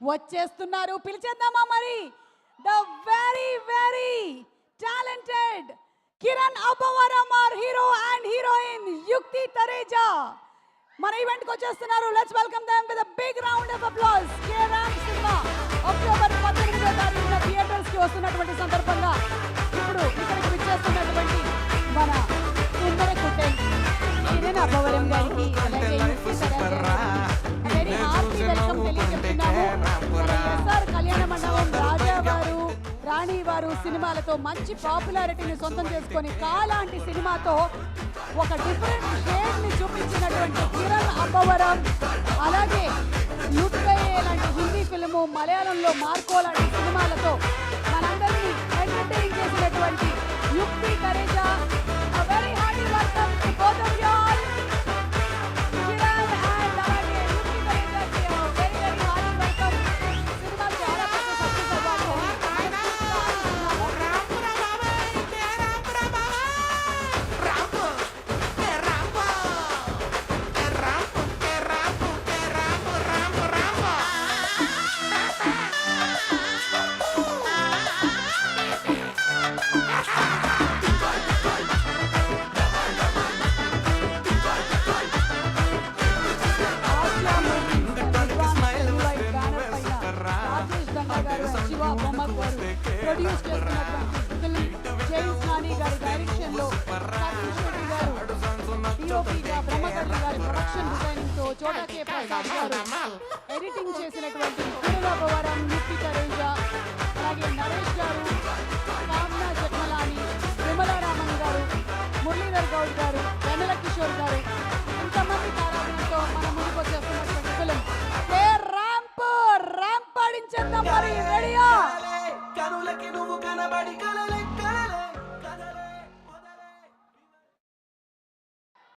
వచ్చేస్తున్నారు. పిలిచేద్దామా మరి? The very very talented Kiran Abbavaram our hero and heroine Yukti Thareja మన ఈవెంట్ కి వచ్చేస్తున్నారు. Let's welcome them with a big round of applause. కేరామ్ సినిమా అక్టోబర్ 18వ తారీఖున థియేటర్స్ కి వస్తున్నటువంటి సందర్భంగా ఇప్పుడు ఇక్కడికి విచ్చేస్తున్నటువంటి మన సుందర కుట్టెన్ కిరణ్ అబ్బవరం గారికి అలాగే యుక్తి తరేజా వెరీ హార్టీ వెల్కమ్ తెలియజేస్తున్నాము. ఎస్ఆర్ కళ్యాణ మండపం రాజా వారు రాణి వారు సినిమాలతో మంచి పాపులారిటీని సొంతం చేసుకొని కాలాంటి సినిమాతో ఒక డిఫరెంట్ షేడ్ ని చూపించినటువంటి కిరణ్ అబ్బవరం, అలాగే లుట్కయ్యే లాంటి హిందీ ఫిల్ము, మలయాళంలో మార్కో లాంటి సినిమాలతో మనందరినీ ఎంటర్టైన్ చేసినటువంటి యుక్తి Thareja. Very hearty welcome to both of you all. Kiran and అలాగే యుక్తి తరేజాకి వెరీ వెరీ హార్టీ వెల్కమ్. సినిమాలు చాలా పెద్ద సక్సెస్ అవ్వాలి. ప్రొడ్యూస్ చేస్తున్నటువంటి ఫిల్మ్ జైన్స్ నాని గారి డైరెక్షన్ లో సతీష్ రెడ్డి గారు డిఓపిగా, బ్రహ్మకల్లి గారి ప్రొడక్షన్ డిజైనింగ్ తో చోటా కే ప్రసాద్ గారు ఎడిటింగ్ చేసినటువంటి కిరణ్ అబ్బవరం, యుక్తి తరేజా, అలాగే నరేష్ గారు, కామ్నా జట్మలాని, విమలారామన్ గారు, మురళీధర్ గౌడ్ గారు, వెన్నెల కిషోర్ గారు, ఇంతమంది తారాగణంతో మన ముందుకు వచ్చేస్తున్నటువంటి ఫిల్మ్ ర్యాంప్. ర్యాంప్ పాడించేద్దాం మరి. రెడీయా? కనులకి నువ్వు కనబడి కలల